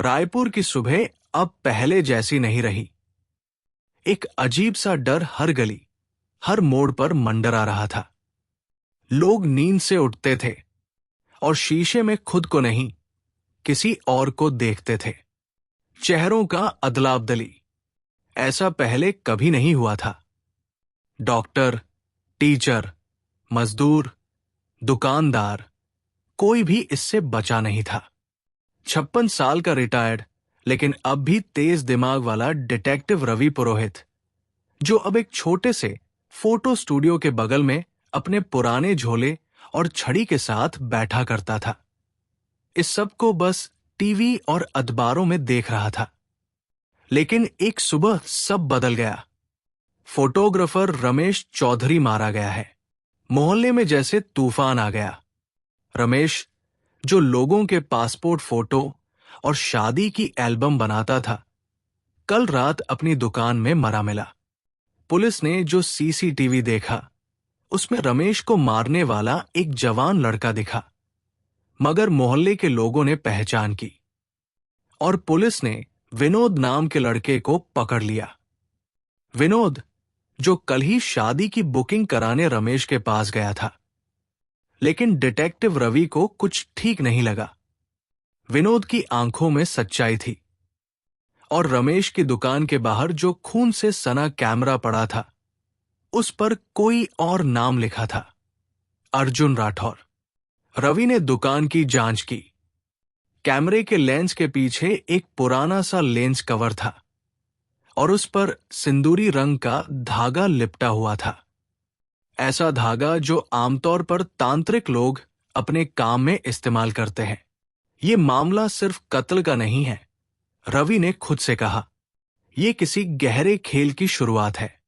रायपुर की सुबह अब पहले जैसी नहीं रही। एक अजीब सा डर हर गली, हर मोड़ पर मंडरा रहा था। लोग नींद से उठते थे और शीशे में खुद को नहीं, किसी और को देखते थे। चेहरों का अदला-बदली, ऐसा पहले कभी नहीं हुआ था। डॉक्टर, टीचर, मजदूर, दुकानदार, कोई भी इससे बचा नहीं था। 56 साल का रिटायर्ड लेकिन अब भी तेज दिमाग वाला डिटेक्टिव रवि पुरोहित, जो अब एक छोटे से फोटो स्टूडियो के बगल में अपने पुराने झोले और छड़ी के साथ बैठा करता था, इस सब को बस टीवी और अखबारों में देख रहा था। लेकिन एक सुबह सब बदल गया। फोटोग्राफर रमेश चौधरी मारा गया है। मोहल्ले में जैसे तूफान आ गया। रमेश, जो लोगों के पासपोर्ट फोटो और शादी की एल्बम बनाता था, कल रात अपनी दुकान में मरा मिला। पुलिस ने जो सीसीटीवी देखा, उसमें रमेश को मारने वाला एक जवान लड़का दिखा, मगर मोहल्ले के लोगों ने पहचान की और पुलिस ने विनोद नाम के लड़के को पकड़ लिया। विनोद, जो कल ही शादी की बुकिंग कराने रमेश के पास गया था। लेकिन डिटेक्टिव रवि को कुछ ठीक नहीं लगा। विनोद की आंखों में सच्चाई थी और रमेश की दुकान के बाहर जो खून से सना कैमरा पड़ा था, उस पर कोई और नाम लिखा था, अर्जुन राठौर। रवि ने दुकान की जांच की। कैमरे के लेंस के पीछे एक पुराना सा लेंस कवर था और उस पर सिंदूरी रंग का धागा लिपटा हुआ था। ऐसा धागा जो आमतौर पर तांत्रिक लोग अपने काम में इस्तेमाल करते हैं। ये मामला सिर्फ कत्ल का नहीं है, रवि ने खुद से कहा। यह किसी गहरे खेल की शुरुआत है।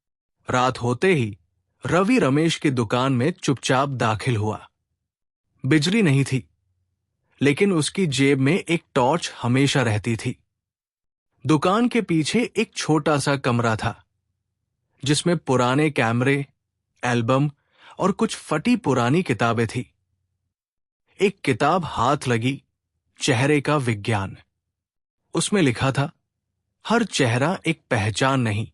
रात होते ही रवि रमेश की दुकान में चुपचाप दाखिल हुआ। बिजली नहीं थी, लेकिन उसकी जेब में एक टॉर्च हमेशा रहती थी। दुकान के पीछे एक छोटा सा कमरा था, जिसमें पुराने कैमरे, एल्बम और कुछ फटी पुरानी किताबें थी। एक किताब हाथ लगी, चेहरे का विज्ञान। उसमें लिखा था, हर चेहरा एक पहचान नहीं,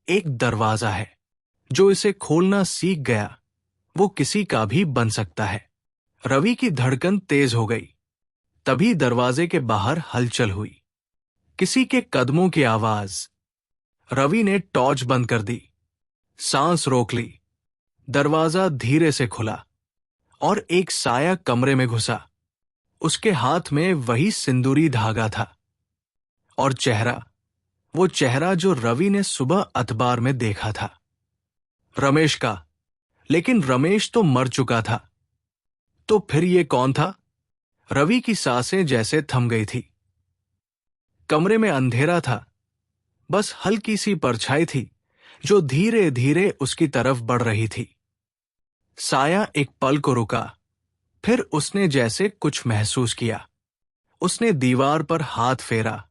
एक दरवाजा है। जो इसे खोलना सीख गया, वो किसी का भी बन सकता है। रवि की धड़कन तेज हो गई। तभी दरवाजे के बाहर हलचल हुई, किसी के कदमों की आवाज। रवि ने टॉर्च बंद कर दी, सांस रोक ली। दरवाजा धीरे से खुला और एक साया कमरे में घुसा। उसके हाथ में वही सिंदूरी धागा था और चेहरा, वो चेहरा जो रवि ने सुबह अखबार में देखा था, रमेश का। लेकिन रमेश तो मर चुका था। तो फिर ये कौन था? रवि की सांसें जैसे थम गई थी। कमरे में अंधेरा था, बस हल्की सी परछाई थी जो धीरे धीरे उसकी तरफ बढ़ रही थी। साया एक पल को रुका, फिर उसने जैसे कुछ महसूस किया। उसने दीवार पर हाथ फेरा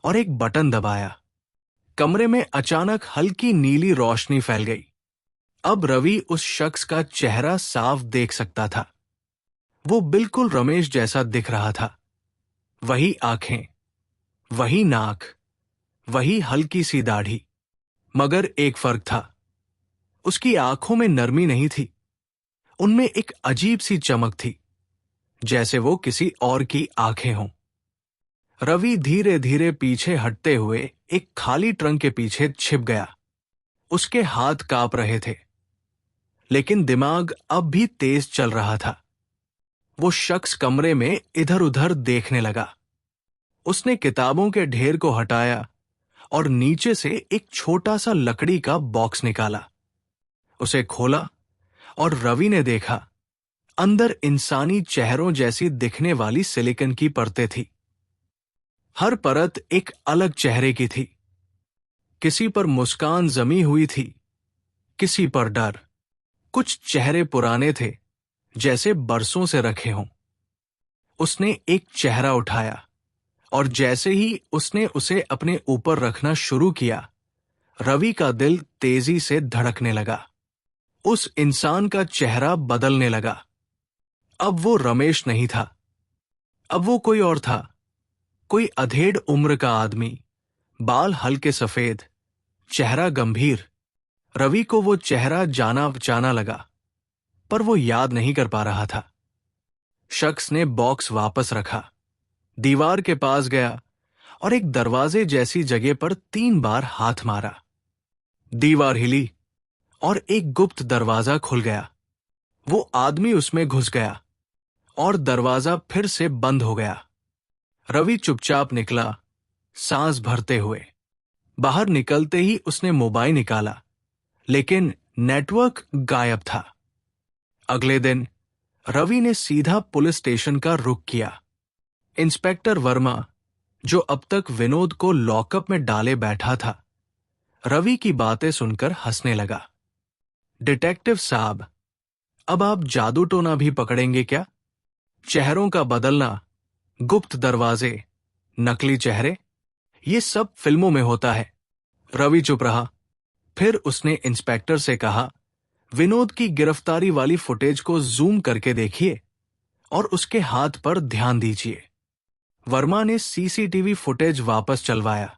और एक बटन दबाया। कमरे में अचानक हल्की नीली रोशनी फैल गई। अब रवि उस शख्स का चेहरा साफ देख सकता था। वो बिल्कुल रमेश जैसा दिख रहा था। वही आंखें, वही नाक, वही हल्की सी दाढ़ी। मगर एक फर्क था, उसकी आंखों में नरमी नहीं थी, उनमें एक अजीब सी चमक थी, जैसे वो किसी और की आंखें हों। रवि धीरे धीरे पीछे हटते हुए एक खाली ट्रंक के पीछे छिप गया। उसके हाथ कांप रहे थे, लेकिन दिमाग अब भी तेज चल रहा था। वो शख्स कमरे में इधर उधर देखने लगा। उसने किताबों के ढेर को हटाया और नीचे से एक छोटा सा लकड़ी का बॉक्स निकाला। उसे खोला और रवि ने देखा, अंदर इंसानी चेहरों जैसी दिखने वाली सिलिकॉन की परतें थी। हर परत एक अलग चेहरे की थी। किसी पर मुस्कान जमी हुई थी, किसी पर डर। कुछ चेहरे पुराने थे, जैसे बरसों से रखे हों। उसने एक चेहरा उठाया और जैसे ही उसने उसे अपने ऊपर रखना शुरू किया, रवि का दिल तेजी से धड़कने लगा। उस इंसान का चेहरा बदलने लगा। अब वो रमेश नहीं था, अब वो कोई और था। कोई अधेड़ उम्र का आदमी, बाल हल्के सफेद, चेहरा गंभीर। रवि को वो चेहरा जाना पहचाना लगा, पर वो याद नहीं कर पा रहा था। शख्स ने बॉक्स वापस रखा, दीवार के पास गया और एक दरवाजे जैसी जगह पर 3 बार हाथ मारा। दीवार हिली और एक गुप्त दरवाजा खुल गया। वो आदमी उसमें घुस गया और दरवाजा फिर से बंद हो गया। रवि चुपचाप निकला, सांस भरते हुए। बाहर निकलते ही उसने मोबाइल निकाला, लेकिन नेटवर्क गायब था। अगले दिन रवि ने सीधा पुलिस स्टेशन का रुख किया। इंस्पेक्टर वर्मा, जो अब तक विनोद को लॉकअप में डाले बैठा था, रवि की बातें सुनकर हंसने लगा। डिटेक्टिव साहब, अब आप जादू टोना भी पकड़ेंगे क्या? चेहरों का बदलना, गुप्त दरवाजे, नकली चेहरे, ये सब फिल्मों में होता है। रवि चुप रहा। फिर उसने इंस्पेक्टर से कहा, विनोद की गिरफ्तारी वाली फुटेज को जूम करके देखिए और उसके हाथ पर ध्यान दीजिए। वर्मा ने सीसीटीवी फुटेज वापस चलवाया।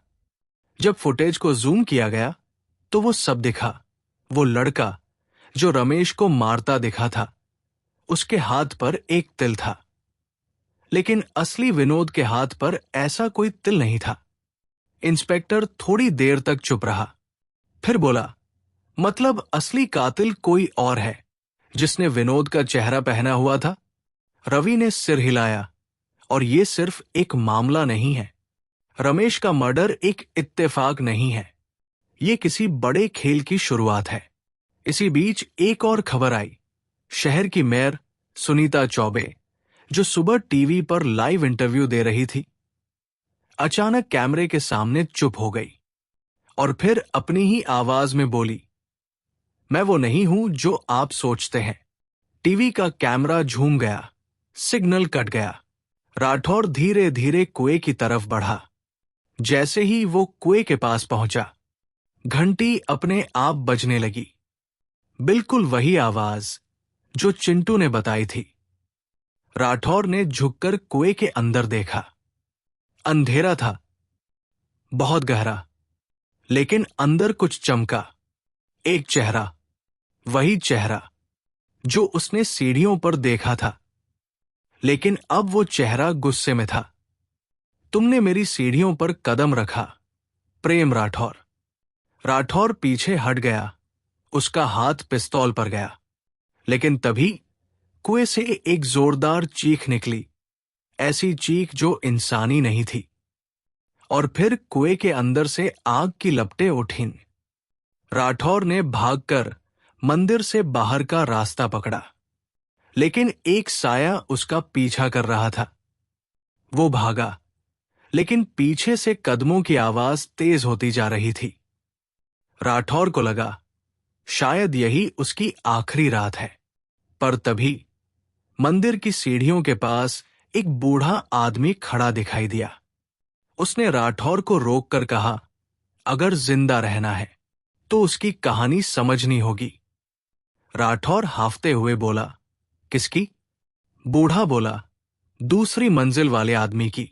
जब फुटेज को जूम किया गया तो वो सब दिखा। वो लड़का जो रमेश को मारता दिखा था, उसके हाथ पर एक तिल था, लेकिन असली विनोद के हाथ पर ऐसा कोई तिल नहीं था। इंस्पेक्टर थोड़ी देर तक चुप रहा, फिर बोला, मतलब असली कातिल कोई और है, जिसने विनोद का चेहरा पहना हुआ था? रवि ने सिर हिलाया, और ये सिर्फ एक मामला नहीं है। रमेश का मर्डर एक इत्तेफाक नहीं है, ये किसी बड़े खेल की शुरुआत है। इसी बीच एक और खबर आई। शहर की मेयर सुनीता चौबे, जो सुबह टीवी पर लाइव इंटरव्यू दे रही थी, अचानक कैमरे के सामने चुप हो गई और फिर अपनी ही आवाज में बोली, मैं वो नहीं हूं जो आप सोचते हैं। टीवी का कैमरा झूम गया, सिग्नल कट गया। राठौर धीरे धीरे कुएं की तरफ बढ़ा। जैसे ही वो कुएं के पास पहुंचा, घंटी अपने आप बजने लगी। बिल्कुल वही आवाज जो चिंटू ने बताई थी। राठौर ने झुककर कुएं के अंदर देखा। अंधेरा था, बहुत गहरा, लेकिन अंदर कुछ चमका। एक चेहरा, वही चेहरा जो उसने सीढ़ियों पर देखा था, लेकिन अब वो चेहरा गुस्से में था। तुमने मेरी सीढ़ियों पर कदम रखा, प्रेम राठौर। राठौर पीछे हट गया, उसका हाथ पिस्तौल पर गया, लेकिन तभी कुएं से एक जोरदार चीख निकली, ऐसी चीख जो इंसानी नहीं थी। और फिर कुएं के अंदर से आग की लपटें उठीं। राठौर ने भागकर मंदिर से बाहर का रास्ता पकड़ा, लेकिन एक साया उसका पीछा कर रहा था। वो भागा, लेकिन पीछे से कदमों की आवाज तेज होती जा रही थी। राठौर को लगा शायद यही उसकी आखिरी रात है। पर तभी मंदिर की सीढ़ियों के पास एक बूढ़ा आदमी खड़ा दिखाई दिया। उसने राठौर को रोककर कहा, अगर जिंदा रहना है तो उसकी कहानी समझनी होगी। राठौर हाफते हुए बोला, किसकी? बूढ़ा बोला, दूसरी मंजिल वाले आदमी की।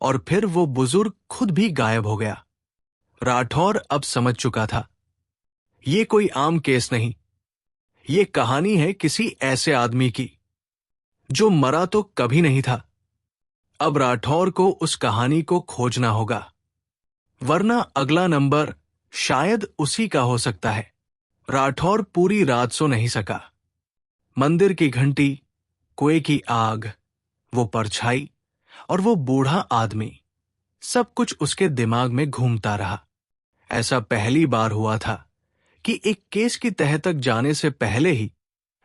और फिर वो बुजुर्ग खुद भी गायब हो गया। राठौर अब समझ चुका था, ये कोई आम केस नहीं, ये कहानी है किसी ऐसे आदमी की जो मरा तो कभी नहीं था। अब राठौर को उस कहानी को खोजना होगा, वरना अगला नंबर शायद उसी का हो सकता है। राठौर पूरी रात सो नहीं सका। मंदिर की घंटी, कुएं की आग, वो परछाई और वो बूढ़ा आदमी, सब कुछ उसके दिमाग में घूमता रहा। ऐसा पहली बार हुआ था कि एक केस की तह तक जाने से पहले ही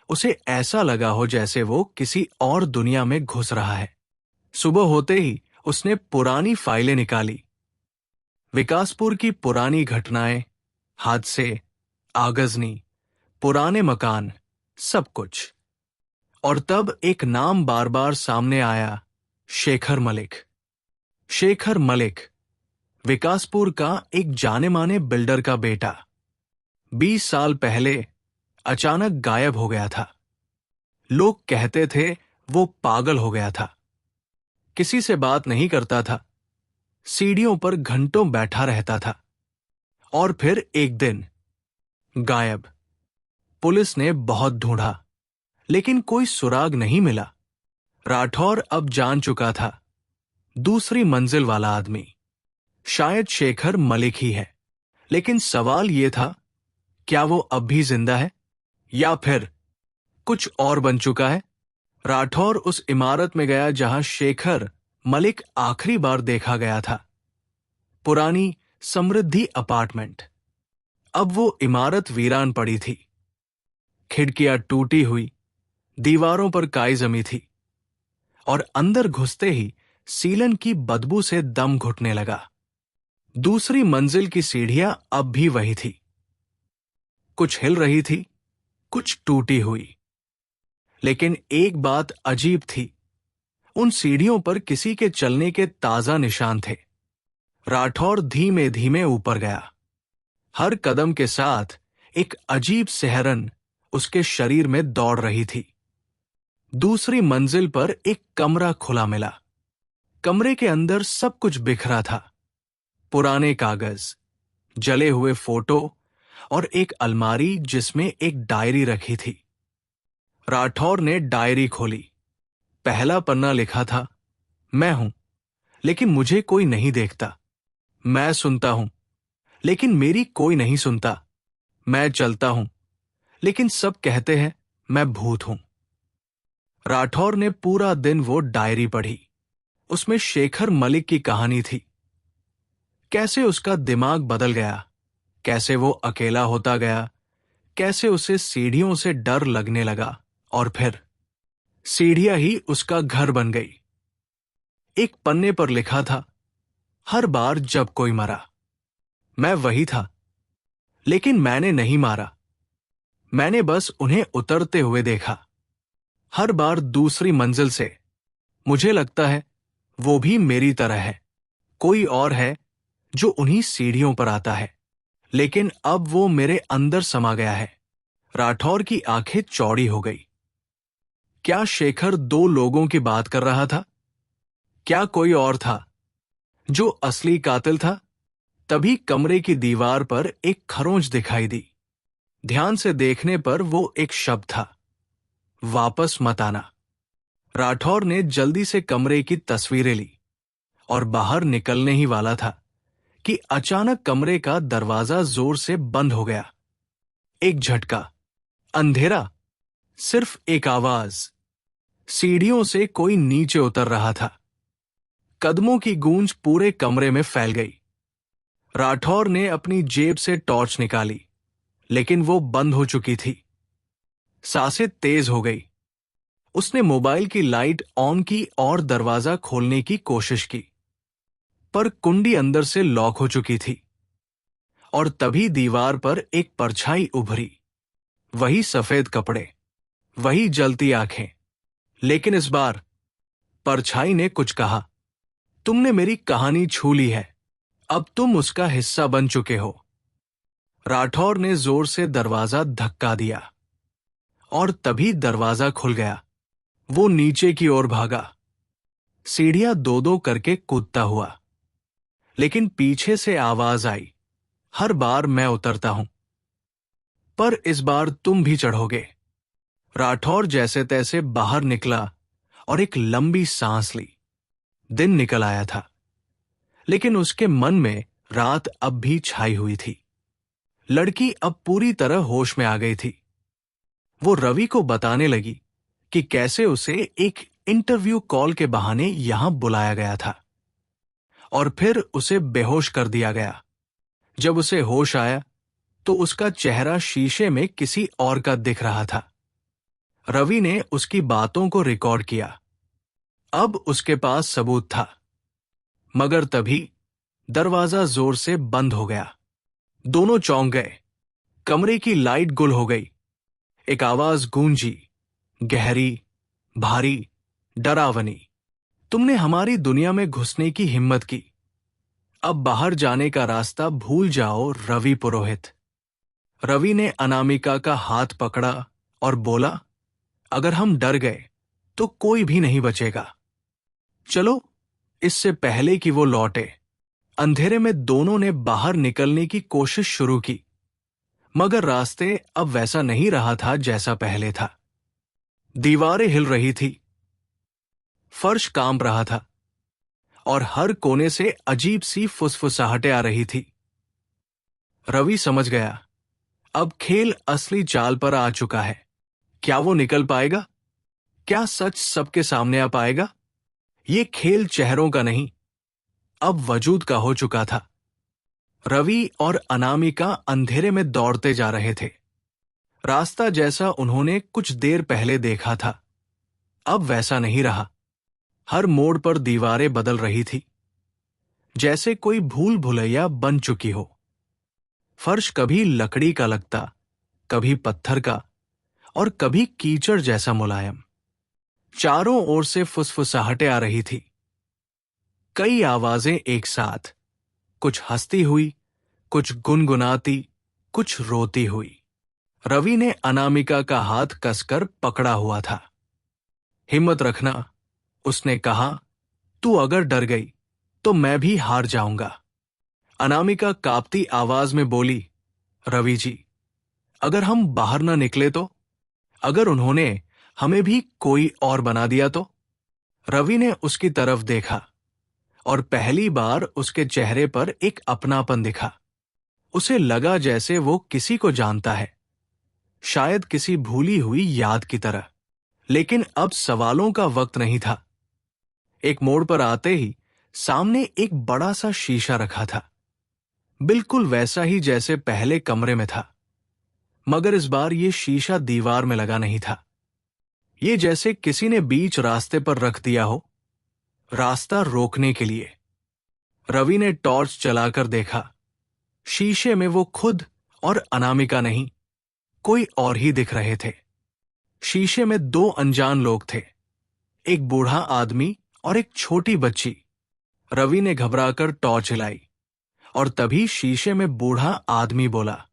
उसे ऐसा लगा हो जैसे वो किसी और दुनिया में घुस रहा है। सुबह होते ही उसने पुरानी फाइलें निकाली। विकासपुर की पुरानी घटनाएं, हादसे, आगजनी, पुराने मकान, सब कुछ। और तब एक नाम बार बार सामने आया, शेखर मलिक। शेखर मलिक, विकासपुर का एक जाने माने बिल्डर का बेटा, 20 साल पहले अचानक गायब हो गया था। लोग कहते थे वो पागल हो गया था। किसी से बात नहीं करता था, सीढ़ियों पर घंटों बैठा रहता था और फिर एक दिन गायब। पुलिस ने बहुत ढूंढा, लेकिन कोई सुराग नहीं मिला। राठौर अब जान चुका था, दूसरी मंजिल वाला आदमी शायद शेखर मलिक ही है। लेकिन सवाल यह था, क्या वो अब भी जिंदा है या फिर कुछ और बन चुका है? राठौर उस इमारत में गया जहां शेखर मलिक आखिरी बार देखा गया था। पुरानी समृद्धि अपार्टमेंट। अब वो इमारत वीरान पड़ी थी। खिड़कियां टूटी हुई, दीवारों पर काई जमी थी और अंदर घुसते ही सीलन की बदबू से दम घुटने लगा। दूसरी मंजिल की सीढ़ियां अब भी वही थी, कुछ हिल रही थी, कुछ टूटी हुई। लेकिन एक बात अजीब थी, उन सीढ़ियों पर किसी के चलने के ताजा निशान थे। राठौर धीमे धीमे ऊपर गया। हर कदम के साथ एक अजीब सिहरन उसके शरीर में दौड़ रही थी। दूसरी मंजिल पर एक कमरा खुला मिला। कमरे के अंदर सब कुछ बिखरा था, पुराने कागज, जले हुए फोटो और एक अलमारी जिसमें एक डायरी रखी थी। राठौर ने डायरी खोली। पहला पन्ना लिखा था, मैं हूं लेकिन मुझे कोई नहीं देखता। मैं सुनता हूं लेकिन मेरी कोई नहीं सुनता। मैं चलता हूं लेकिन सब कहते हैं मैं भूत हूं। राठौर ने पूरा दिन वो डायरी पढ़ी। उसमें शेखर मलिक की कहानी थी। कैसे उसका दिमाग बदल गया, कैसे वो अकेला होता गया, कैसे उसे सीढ़ियों से डर लगने लगा और फिर सीढ़ियां ही उसका घर बन गई। एक पन्ने पर लिखा था, हर बार जब कोई मरा मैं वही था, लेकिन मैंने नहीं मारा। मैंने बस उन्हें उतरते हुए देखा। हर बार दूसरी मंजिल से। मुझे लगता है वो भी मेरी तरह है, कोई और है जो उन्हीं सीढ़ियों पर आता है, लेकिन अब वो मेरे अंदर समा गया है। राठौर की आंखें चौड़ी हो गई। क्या शेखर दो लोगों की बात कर रहा था? क्या कोई और था जो असली कातिल था? तभी कमरे की दीवार पर एक खरोंच दिखाई दी। ध्यान से देखने पर वो एक शब्द था, वापस मत आना। राठौर ने जल्दी से कमरे की तस्वीरें ली और बाहर निकलने ही वाला था कि अचानक कमरे का दरवाजा जोर से बंद हो गया। एक झटका, अंधेरा, सिर्फ एक आवाज। सीढ़ियों से कोई नीचे उतर रहा था। कदमों की गूंज पूरे कमरे में फैल गई। राठौर ने अपनी जेब से टॉर्च निकाली, लेकिन वो बंद हो चुकी थी। सांसें तेज हो गई। उसने मोबाइल की लाइट ऑन की और दरवाजा खोलने की कोशिश की, पर कुंडी अंदर से लॉक हो चुकी थी। और तभी दीवार पर एक परछाई उभरी। वही सफेद कपड़े, वही जलती आंखें, लेकिन इस बार परछाई ने कुछ कहा, तुमने मेरी कहानी छू ली है, अब तुम उसका हिस्सा बन चुके हो। राठौर ने जोर से दरवाजा धक्का दिया और तभी दरवाजा खुल गया। वो नीचे की ओर भागा, सीढ़ियां दो दो करके कूदता हुआ। लेकिन पीछे से आवाज आई, हर बार मैं उतरता हूं, पर इस बार तुम भी चढ़ोगे। राठौर जैसे तैसे बाहर निकला और एक लंबी सांस ली। दिन निकल आया था, लेकिन उसके मन में रात अब भी छाई हुई थी। लड़की अब पूरी तरह होश में आ गई थी। वो रवि को बताने लगी कि कैसे उसे एक इंटरव्यू कॉल के बहाने यहां बुलाया गया था और फिर उसे बेहोश कर दिया गया। जब उसे होश आया तो उसका चेहरा शीशे में किसी और का दिख रहा था। रवि ने उसकी बातों को रिकॉर्ड किया। अब उसके पास सबूत था। मगर तभी दरवाजा जोर से बंद हो गया। दोनों चौंक गए। कमरे की लाइट गुल हो गई। एक आवाज गूंजी, गहरी, भारी, डरावनी, तुमने हमारी दुनिया में घुसने की हिम्मत की। अब बाहर जाने का रास्ता भूल जाओ, रवि पुरोहित। रवि ने अनामिका का हाथ पकड़ा और बोला, अगर हम डर गए तो कोई भी नहीं बचेगा। चलो, इससे पहले कि वो लौटे, अंधेरे में दोनों ने बाहर निकलने की कोशिश शुरू की, मगर रास्ते अब वैसा नहीं रहा था जैसा पहले था। दीवारें हिल रही थी, फर्श कांप रहा था और हर कोने से अजीब सी फुसफुसाहटें आ रही थी। रवि समझ गया, अब खेल असली चाल पर आ चुका है। क्या वो निकल पाएगा? क्या सच सबके सामने आ पाएगा? ये खेल चेहरों का नहीं, अब वजूद का हो चुका था। रवि और अनामिका अंधेरे में दौड़ते जा रहे थे। रास्ता जैसा उन्होंने कुछ देर पहले देखा था, अब वैसा नहीं रहा। हर मोड़ पर दीवारें बदल रही थी, जैसे कोई भूल भुलैया बन चुकी हो। फर्श कभी लकड़ी का लगता, कभी पत्थर का, और कभी कीचड़ जैसा मुलायम। चारों ओर से फुसफुसाहटें आ रही थी, कई आवाजें एक साथ, कुछ हंसती हुई, कुछ गुनगुनाती, कुछ रोती हुई। रवि ने अनामिका का हाथ कसकर पकड़ा हुआ था। हिम्मत रखना, उसने कहा, तू अगर डर गई तो मैं भी हार जाऊंगा। अनामिका कांपती आवाज में बोली, रवि जी, अगर हम बाहर ना निकले तो? अगर उन्होंने हमें भी कोई और बना दिया तो? रवि ने उसकी तरफ देखा और पहली बार उसके चेहरे पर एक अपनापन दिखा। उसे लगा जैसे वो किसी को जानता है, शायद किसी भूली हुई याद की तरह। लेकिन अब सवालों का वक्त नहीं था। एक मोड़ पर आते ही सामने एक बड़ा सा शीशा रखा था, बिल्कुल वैसा ही जैसे पहले कमरे में था, मगर इस बार ये शीशा दीवार में लगा नहीं था। ये जैसे किसी ने बीच रास्ते पर रख दिया हो, रास्ता रोकने के लिए। रवि ने टॉर्च चलाकर देखा, शीशे में वो खुद और अनामिका नहीं, कोई और ही दिख रहे थे। शीशे में दो अनजान लोग थे, एक बूढ़ा आदमी और एक छोटी बच्ची। रवि ने घबराकर टॉर्च हिलाई और तभी शीशे में बूढ़ा आदमी बोला,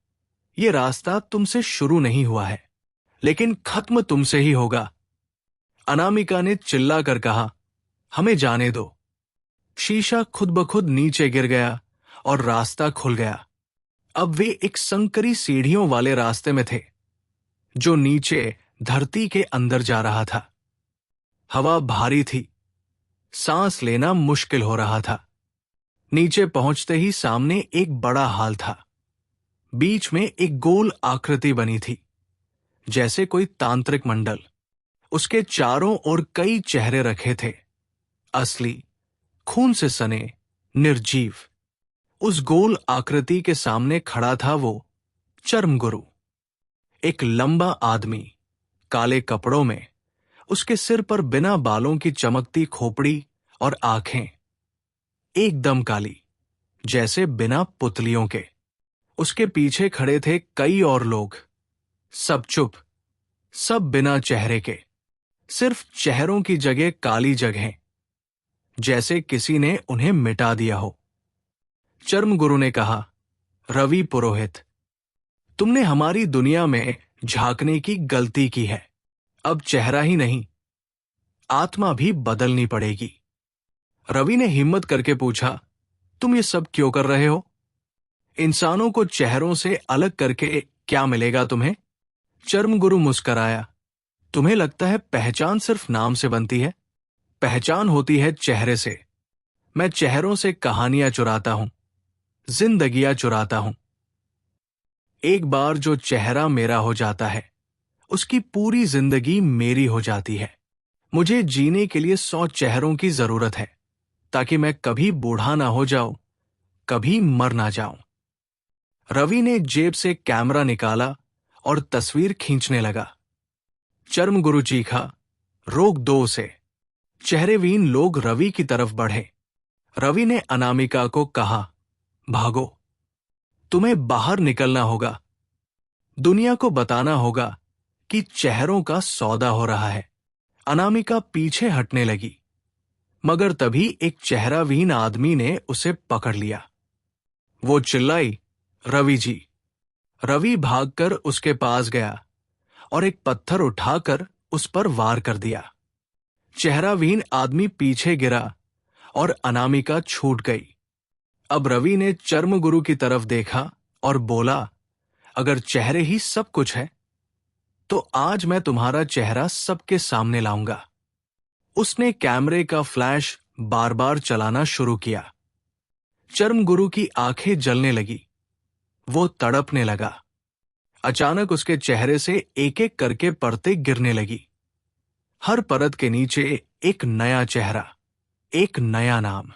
ये रास्ता तुमसे शुरू नहीं हुआ है, लेकिन खत्म तुमसे ही होगा। अनामिका ने चिल्लाकर कहा, हमें जाने दो। शीशा खुद ब खुद नीचे गिर गया और रास्ता खुल गया। अब वे एक संकरी सीढ़ियों वाले रास्ते में थे, जो नीचे धरती के अंदर जा रहा था। हवा भारी थी, सांस लेना मुश्किल हो रहा था। नीचे पहुंचते ही सामने एक बड़ा हाल था। बीच में एक गोल आकृति बनी थी, जैसे कोई तांत्रिक मंडल। उसके चारों ओर कई चेहरे रखे थे, असली, खून से सने, निर्जीव। उस गोल आकृति के सामने खड़ा था वो चर्मगुरु, एक लंबा आदमी, काले कपड़ों में, उसके सिर पर बिना बालों की चमकती खोपड़ी और आंखें एकदम काली, जैसे बिना पुतलियों के। उसके पीछे खड़े थे कई और लोग, सब चुप, सब बिना चेहरे के, सिर्फ चेहरों की जगह काली जगहें, जैसे किसी ने उन्हें मिटा दिया हो। चर्मगुरु ने कहा, रवि पुरोहित, तुमने हमारी दुनिया में झांकने की गलती की है। अब चेहरा ही नहीं, आत्मा भी बदलनी पड़ेगी। रवि ने हिम्मत करके पूछा, तुम ये सब क्यों कर रहे हो? इंसानों को चेहरों से अलग करके क्या मिलेगा तुम्हें? चर्मगुरु मुस्कराया, तुम्हें लगता है पहचान सिर्फ नाम से बनती है? पहचान होती है चेहरे से। मैं चेहरों से कहानियां चुराता हूं, जिंदगियां चुराता हूं। एक बार जो चेहरा मेरा हो जाता है, उसकी पूरी जिंदगी मेरी हो जाती है। मुझे जीने के लिए 100 चेहरों की जरूरत है, ताकि मैं कभी बूढ़ा ना हो जाऊं, कभी मर ना जाऊं। रवि ने जेब से कैमरा निकाला और तस्वीर खींचने लगा। चर्मगुरु चीखा, रोक दो उसे। चेहरेवीन लोग रवि की तरफ बढ़े। रवि ने अनामिका को कहा, भागो, तुम्हें बाहर निकलना होगा। दुनिया को बताना होगा कि चेहरों का सौदा हो रहा है। अनामिका पीछे हटने लगी, मगर तभी एक चेहराविहीन आदमी ने उसे पकड़ लिया। वो चिल्लाई, रवि जी। रवि भागकर उसके पास गया और एक पत्थर उठाकर उस पर वार कर दिया। चेहराविहीन आदमी पीछे गिरा और अनामिका छूट गई। अब रवि ने चर्मगुरु की तरफ देखा और बोला, अगर चेहरे ही सब कुछ है तो आज मैं तुम्हारा चेहरा सबके सामने लाऊंगा। उसने कैमरे का फ्लैश बार बार चलाना शुरू किया। चर्मगुरु की आंखें जलने लगी, वो तड़पने लगा। अचानक उसके चेहरे से एक एक करके परतें गिरने लगी। हर परत के नीचे एक नया चेहरा, एक नया नाम।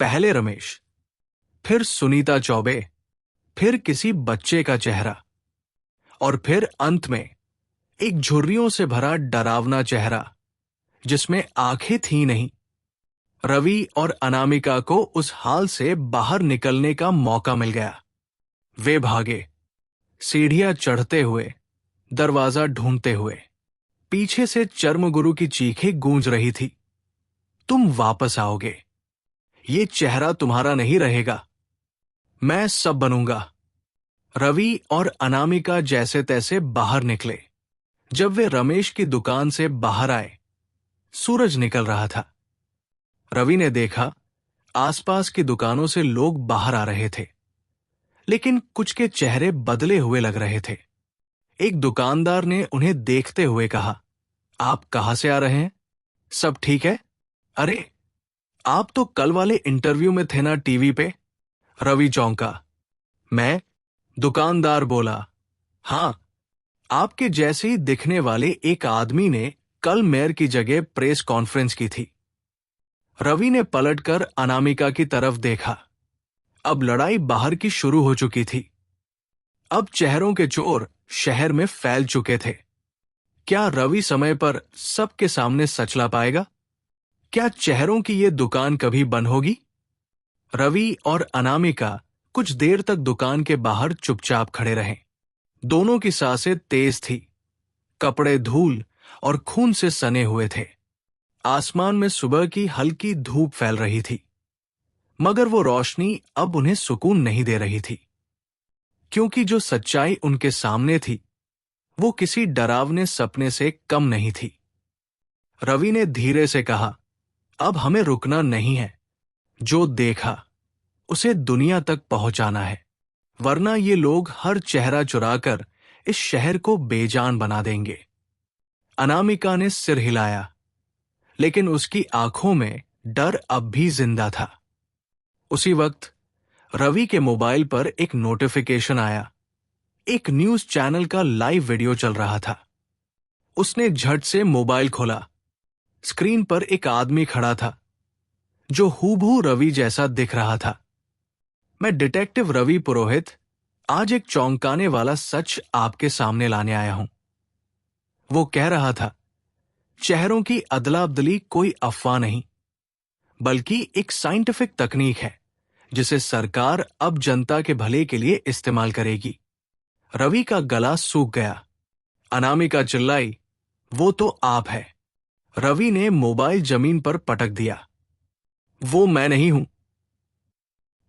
पहले रमेश, फिर सुनीता चौबे, फिर किसी बच्चे का चेहरा, और फिर अंत में एक झुर्रियों से भरा डरावना चेहरा जिसमें आंखें थी नहीं। रवि और अनामिका को उस हाल से बाहर निकलने का मौका मिल गया। वे भागे, सीढ़ियां चढ़ते हुए, दरवाजा ढूंढते हुए। पीछे से चर्मगुरु की चीखें गूंज रही थी, तुम वापस आओगे, ये चेहरा तुम्हारा नहीं रहेगा, मैं सब बनूंगा। रवि और अनामिका जैसे तैसे बाहर निकले। जब वे रमेश की दुकान से बाहर आए, सूरज निकल रहा था। रवि ने देखा आसपास की दुकानों से लोग बाहर आ रहे थे, लेकिन कुछ के चेहरे बदले हुए लग रहे थे। एक दुकानदार ने उन्हें देखते हुए कहा, आप कहां से आ रहे हैं? सब ठीक है? अरे, आप तो कल वाले इंटरव्यू में थे ना टीवी पे? रवि चौंका। मैं? दुकानदार बोला, हां, आपके जैसे ही दिखने वाले एक आदमी ने कल मेयर की जगह प्रेस कॉन्फ्रेंस की थी। रवि ने पलटकर अनामिका की तरफ देखा। अब लड़ाई बाहर की शुरू हो चुकी थी। अब चेहरों के चोर शहर में फैल चुके थे। क्या रवि समय पर सबके सामने सच ला पाएगा? क्या चेहरों की ये दुकान कभी बंद होगी? रवि और अनामिका कुछ देर तक दुकान के बाहर चुपचाप खड़े रहे। दोनों की सांसें तेज थी, कपड़े धूल और खून से सने हुए थे। आसमान में सुबह की हल्की धूप फैल रही थी, मगर वो रोशनी अब उन्हें सुकून नहीं दे रही थी, क्योंकि जो सच्चाई उनके सामने थी वो किसी डरावने सपने से कम नहीं थी। रवि ने धीरे से कहा, अब हमें रुकना नहीं है। जो देखा उसे दुनिया तक पहुंचाना है, वरना ये लोग हर चेहरा चुराकर इस शहर को बेजान बना देंगे। अनामिका ने सिर हिलाया, लेकिन उसकी आंखों में डर अब भी जिंदा था। उसी वक्त रवि के मोबाइल पर एक नोटिफिकेशन आया। एक न्यूज चैनल का लाइव वीडियो चल रहा था। उसने झट से मोबाइल खोला। स्क्रीन पर एक आदमी खड़ा था जो हूबहू रवि जैसा दिख रहा था। मैं डिटेक्टिव रवि पुरोहित आज एक चौंकाने वाला सच आपके सामने लाने आया हूं, वो कह रहा था। चेहरों की अदला बदली कोई अफवाह नहीं, बल्कि एक साइंटिफिक तकनीक है जिसे सरकार अब जनता के भले के लिए इस्तेमाल करेगी। रवि का गला सूख गया। अनामिका चिल्लाई, वो तो आप है। रवि ने मोबाइल जमीन पर पटक दिया। वो मैं नहीं हूं।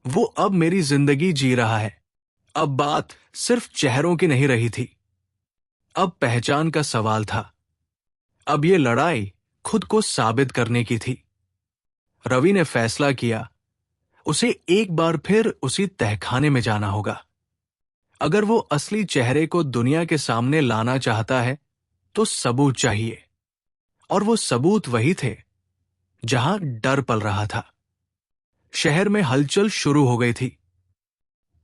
वो अब मेरी जिंदगी जी रहा है। अब बात सिर्फ चेहरों की नहीं रही थी, अब पहचान का सवाल था। अब ये लड़ाई खुद को साबित करने की थी। रवि ने फैसला किया, उसे एक बार फिर उसी तहखाने में जाना होगा। अगर वो असली चेहरे को दुनिया के सामने लाना चाहता है तो सबूत चाहिए, और वो सबूत वही थे जहां डर पल रहा था। शहर में हलचल शुरू हो गई थी।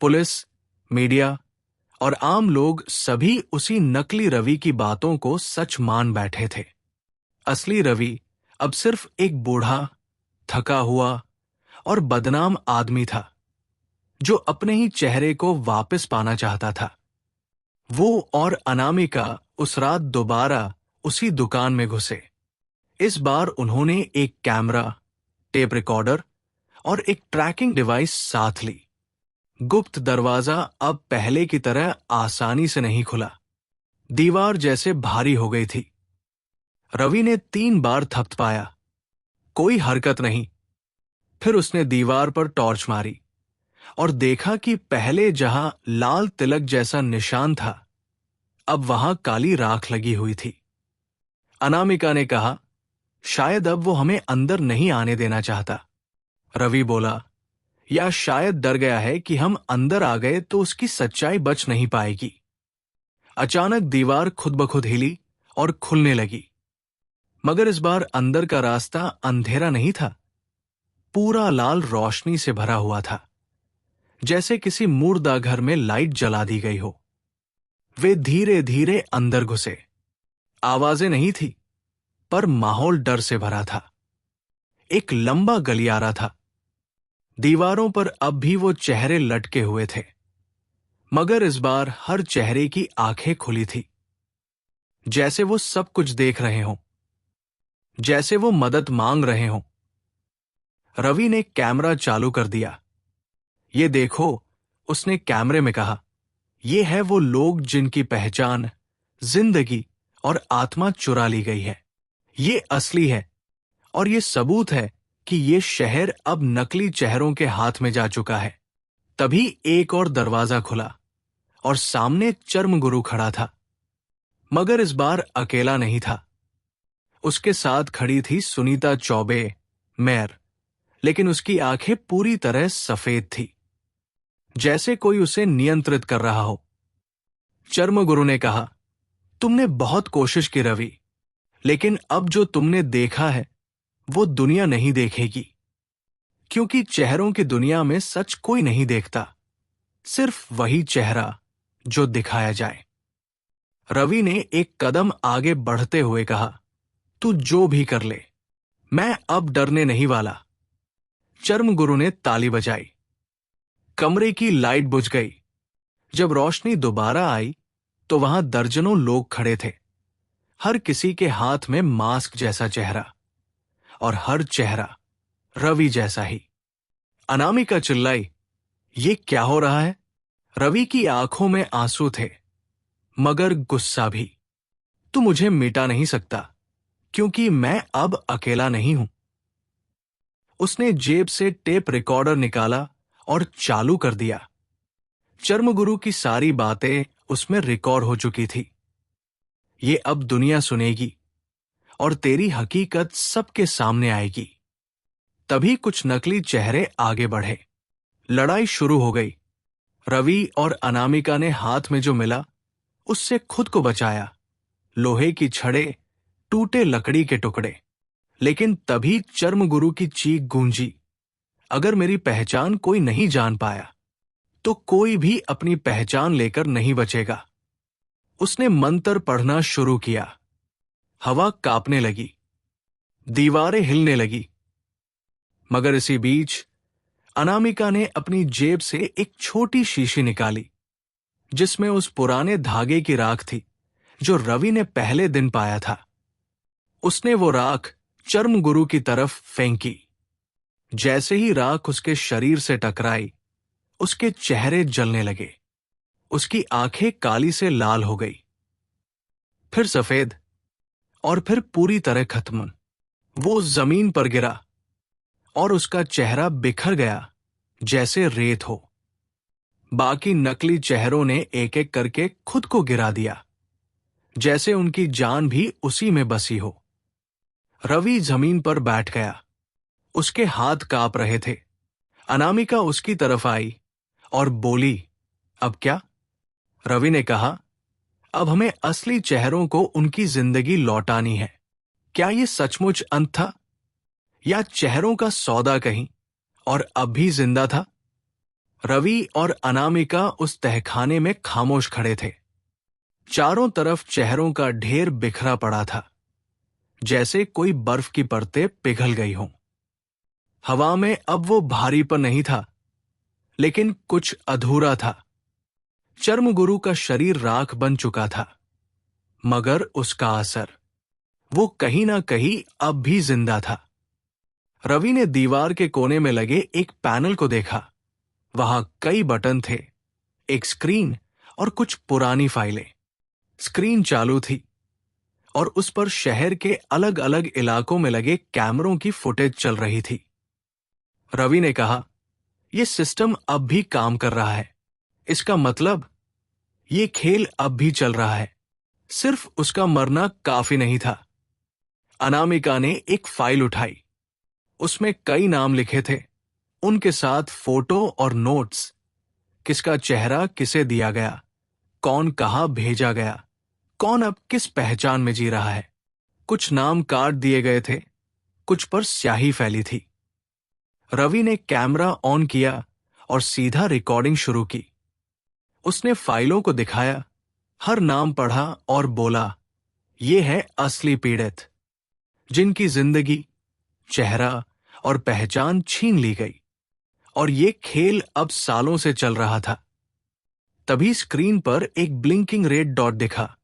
पुलिस, मीडिया और आम लोग सभी उसी नकली रवि की बातों को सच मान बैठे थे। असली रवि अब सिर्फ एक बूढ़ा, थका हुआ और बदनाम आदमी था जो अपने ही चेहरे को वापस पाना चाहता था। वो और अनामिका उस रात दोबारा उसी दुकान में घुसे। इस बार उन्होंने एक कैमरा, टेप रिकॉर्डर और एक ट्रैकिंग डिवाइस साथ ली। गुप्त दरवाजा अब पहले की तरह आसानी से नहीं खुला। दीवार जैसे भारी हो गई थी। रवि ने 3 बार थपथपाया, कोई हरकत नहीं। फिर उसने दीवार पर टॉर्च मारी और देखा कि पहले जहां लाल तिलक जैसा निशान था, अब वहां काली राख लगी हुई थी। अनामिका ने कहा, शायद अब वो हमें अंदर नहीं आने देना चाहता। रवि बोला, या शायद डर गया है कि हम अंदर आ गए तो उसकी सच्चाई बच नहीं पाएगी। अचानक दीवार खुद ब खुद हिली और खुलने लगी, मगर इस बार अंदर का रास्ता अंधेरा नहीं था, पूरा लाल रोशनी से भरा हुआ था, जैसे किसी मुर्दा घर में लाइट जला दी गई हो। वे धीरे धीरे अंदर घुसे। आवाजें नहीं थी, पर माहौल डर से भरा था। एक लंबा गलियारा था। दीवारों पर अब भी वो चेहरे लटके हुए थे, मगर इस बार हर चेहरे की आंखें खुली थी, जैसे वो सब कुछ देख रहे हों, जैसे वो मदद मांग रहे हों। रवि ने कैमरा चालू कर दिया। ये देखो, उसने कैमरे में कहा, ये है वो लोग जिनकी पहचान, जिंदगी और आत्मा चुरा ली गई है। ये असली है, और ये सबूत है कि ये शहर अब नकली चेहरों के हाथ में जा चुका है। तभी एक और दरवाजा खुला और सामने चर्मगुरु खड़ा था, मगर इस बार अकेला नहीं था। उसके साथ खड़ी थी सुनीता चौबे, मेयर, लेकिन उसकी आंखें पूरी तरह सफेद थी, जैसे कोई उसे नियंत्रित कर रहा हो। चर्मगुरु ने कहा, तुमने बहुत कोशिश की रवि, लेकिन अब जो तुमने देखा है वो दुनिया नहीं देखेगी, क्योंकि चेहरों की दुनिया में सच कोई नहीं देखता, सिर्फ वही चेहरा जो दिखाया जाए। रवि ने एक कदम आगे बढ़ते हुए कहा, तू जो भी कर ले, मैं अब डरने नहीं वाला। चर्मगुरु ने ताली बजाई। कमरे की लाइट बुझ गई। जब रोशनी दोबारा आई तो वहां दर्जनों लोग खड़े थे, हर किसी के हाथ में मास्क जैसा चेहरा, और हर चेहरा रवि जैसा ही। अनामिका चिल्लाई, ये क्या हो रहा है? रवि की आंखों में आंसू थे, मगर गुस्सा भी। तू मुझे मिटा नहीं सकता, क्योंकि मैं अब अकेला नहीं हूं। उसने जेब से टेप रिकॉर्डर निकाला और चालू कर दिया। चर्मगुरु की सारी बातें उसमें रिकॉर्ड हो चुकी थी। ये अब दुनिया सुनेगी, और तेरी हकीकत सबके सामने आएगी। तभी कुछ नकली चेहरे आगे बढ़े। लड़ाई शुरू हो गई। रवि और अनामिका ने हाथ में जो मिला उससे खुद को बचाया। लोहे की छड़े, टूटे लकड़ी के टुकड़े। लेकिन तभी चर्मगुरु की चीख गूंजी, अगर मेरी पहचान कोई नहीं जान पाया तो कोई भी अपनी पहचान लेकर नहीं बचेगा। उसने मंत्र पढ़ना शुरू किया। हवा कांपने लगी, दीवारें हिलने लगी। मगर इसी बीच अनामिका ने अपनी जेब से एक छोटी शीशी निकाली, जिसमें उस पुराने धागे की राख थी जो रवि ने पहले दिन पाया था। उसने वो राख चर्मगुरु की तरफ फेंकी। जैसे ही राख उसके शरीर से टकराई, उसके चेहरे जलने लगे। उसकी आंखें काली से लाल हो गई, फिर सफेद, और फिर पूरी तरह खत्म। वो जमीन पर गिरा और उसका चेहरा बिखर गया जैसे रेत हो। बाकी नकली चेहरों ने एक एक करके खुद को गिरा दिया, जैसे उनकी जान भी उसी में बसी हो। रवि जमीन पर बैठ गया। उसके हाथ कांप रहे थे। अनामिका उसकी तरफ आई और बोली, अब क्या? रवि ने कहा, अब हमें असली चेहरों को उनकी जिंदगी लौटानी है। क्या ये सचमुच अंत था, या चेहरों का सौदा कहीं और अब भी जिंदा था? रवि और अनामिका उस तहखाने में खामोश खड़े थे। चारों तरफ चेहरों का ढेर बिखरा पड़ा था, जैसे कोई बर्फ की परतें पिघल गई हों। हवा में अब वो भारीपन नहीं था, लेकिन कुछ अधूरा था। चर्मगुरु का शरीर राख बन चुका था, मगर उसका असर, वो कहीं ना कहीं अब भी जिंदा था। रवि ने दीवार के कोने में लगे एक पैनल को देखा। वहां कई बटन थे, एक स्क्रीन और कुछ पुरानी फाइलें। स्क्रीन चालू थी और उस पर शहर के अलग अलग इलाकों में लगे कैमरों की फुटेज चल रही थी। रवि ने कहा, यह सिस्टम अब भी काम कर रहा है। इसका मतलब ये खेल अब भी चल रहा है। सिर्फ उसका मरना काफी नहीं था। अनामिका ने एक फाइल उठाई। उसमें कई नाम लिखे थे, उनके साथ फोटो और नोट्स। किसका चेहरा किसे दिया गया, कौन कहाँ भेजा गया, कौन अब किस पहचान में जी रहा है। कुछ नाम काट दिए गए थे, कुछ पर स्याही फैली थी। रवि ने कैमरा ऑन किया और सीधा रिकॉर्डिंग शुरू की। उसने फाइलों को दिखाया, हर नाम पढ़ा और बोला, ये है असली पीड़ित, जिनकी जिंदगी, चेहरा और पहचान छीन ली गई। और ये खेल अब सालों से चल रहा था। तभी स्क्रीन पर एक ब्लिंकिंग रेड डॉट दिखा।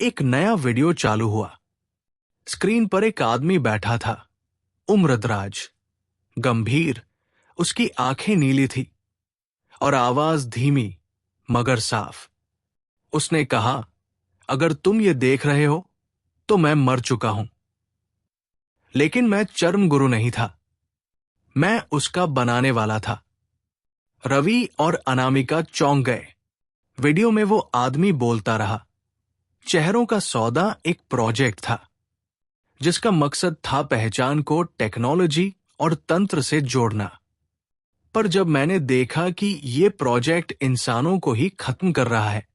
एक नया वीडियो चालू हुआ। स्क्रीन पर एक आदमी बैठा था, उम्रदराज, गंभीर, उसकी आंखें नीली थी और आवाज धीमी मगर साफ। उसने कहा, अगर तुम ये देख रहे हो तो मैं मर चुका हूं। लेकिन मैं चर्म गुरु नहीं था, मैं उसका बनाने वाला था। रवि और अनामिका चौंक गए। वीडियो में वो आदमी बोलता रहा। चेहरों का सौदा एक प्रोजेक्ट था, जिसका मकसद था पहचान को टेक्नोलॉजी और तंत्र से जोड़ना। पर जब मैंने देखा कि ये प्रोजेक्ट इंसानों को ही खत्म कर रहा है,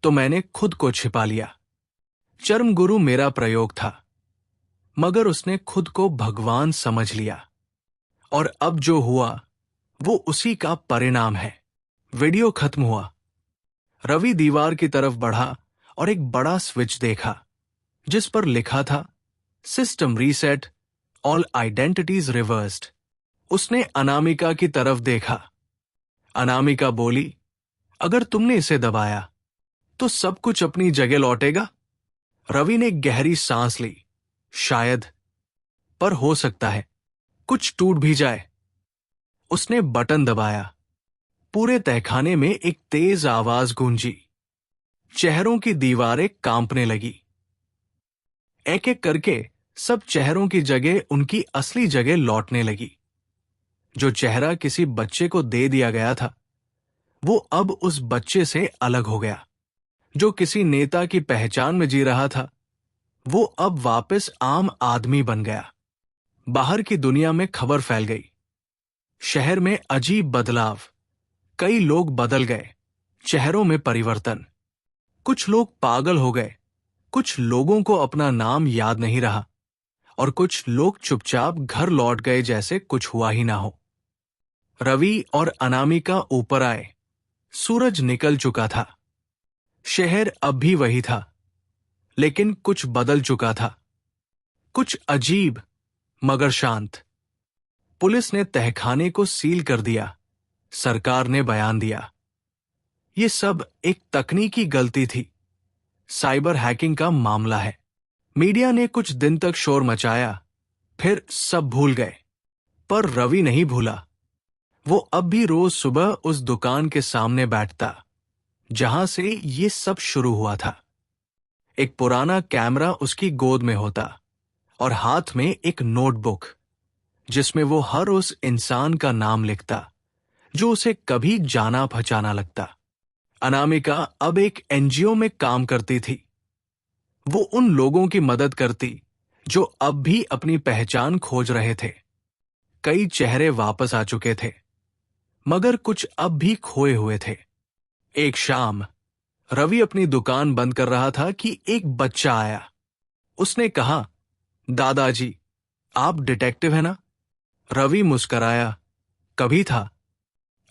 तो मैंने खुद को छिपा लिया। चर्म गुरु मेरा प्रयोग था, मगर उसने खुद को भगवान समझ लिया। और अब जो हुआ वो उसी का परिणाम है। वीडियो खत्म हुआ। रवि दीवार की तरफ बढ़ा और एक बड़ा स्विच देखा, जिस पर लिखा था, system reset, all identities reversed. उसने अनामिका की तरफ देखा। अनामिका बोली, अगर तुमने इसे दबाया तो सब कुछ अपनी जगह लौटेगा। रवि ने गहरी सांस ली। शायद, पर हो सकता है कुछ टूट भी जाए। उसने बटन दबाया। पूरे तहखाने में एक तेज आवाज गूंजी। चेहरों की दीवारें कांपने लगी। एक एक करके सब चेहरों की जगह उनकी असली जगह लौटने लगी। जो चेहरा किसी बच्चे को दे दिया गया था, वो अब उस बच्चे से अलग हो गया। जो किसी नेता की पहचान में जी रहा था, वो अब वापस आम आदमी बन गया। बाहर की दुनिया में खबर फैल गई। शहर में अजीब बदलाव। कई लोग बदल गए। चेहरों में परिवर्तन। कुछ लोग पागल हो गए, कुछ लोगों को अपना नाम याद नहीं रहा, और कुछ लोग चुपचाप घर लौट गए जैसे कुछ हुआ ही ना हो। रवि और अनामिका ऊपर आए। सूरज निकल चुका था। शहर अब भी वही था, लेकिन कुछ बदल चुका था। कुछ अजीब मगर शांत। पुलिस ने तहखाने को सील कर दिया। सरकार ने बयान दिया। ये सब एक तकनीकी गलती थी। साइबर हैकिंग का मामला है। मीडिया ने कुछ दिन तक शोर मचाया, फिर सब भूल गए। पर रवि नहीं भूला। वो अब भी रोज सुबह उस दुकान के सामने बैठता, जहां से ये सब शुरू हुआ था। एक पुराना कैमरा उसकी गोद में होता और हाथ में एक नोटबुक, जिसमें वो हर उस इंसान का नाम लिखता जो उसे कभी जाना पहचाना लगता। अनामिका अब एक एनजीओ में काम करती थी। वो उन लोगों की मदद करती जो अब भी अपनी पहचान खोज रहे थे। कई चेहरे वापस आ चुके थे, मगर कुछ अब भी खोए हुए थे। एक शाम रवि अपनी दुकान बंद कर रहा था कि एक बच्चा आया। उसने कहा, दादाजी, आप डिटेक्टिव है ना? रवि मुस्कराया, कभी था,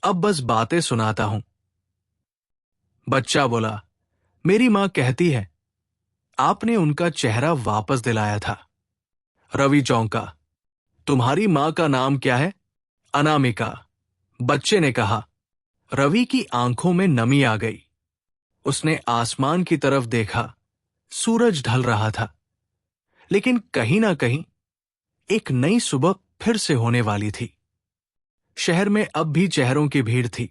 अब बस बातें सुनाता हूं। बच्चा बोला, मेरी मां कहती है आपने उनका चेहरा वापस दिलाया था। रवि चौंका, तुम्हारी मां का नाम क्या है? अनामिका, बच्चे ने कहा। रवि की आंखों में नमी आ गई। उसने आसमान की तरफ देखा। सूरज ढल रहा था, लेकिन कहीं ना कहीं एक नई सुबह फिर से होने वाली थी। शहर में अब भी चेहरों की भीड़ थी,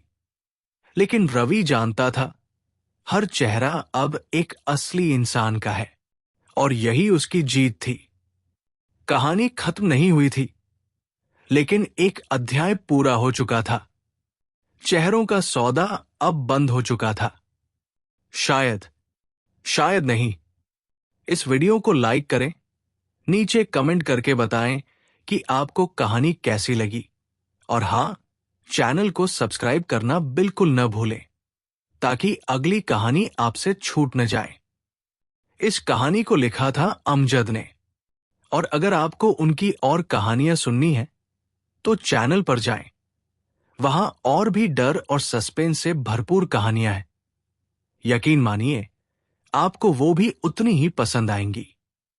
लेकिन रवि जानता था, हर चेहरा अब एक असली इंसान का है, और यही उसकी जीत थी। कहानी खत्म नहीं हुई थी, लेकिन एक अध्याय पूरा हो चुका था। चेहरों का सौदा अब बंद हो चुका था। शायद, शायद नहीं। इस वीडियो को लाइक करें, नीचे कमेंट करके बताएं कि आपको कहानी कैसी लगी। और हाँ, चैनल को सब्सक्राइब करना बिल्कुल न भूलें ताकि अगली कहानी आपसे छूट न जाए। इस कहानी को लिखा था अमजद ने। और अगर आपको उनकी और कहानियां सुननी है तो चैनल पर जाएं। वहां और भी डर और सस्पेंस से भरपूर कहानियां हैं। यकीन मानिए, आपको वो भी उतनी ही पसंद आएंगी।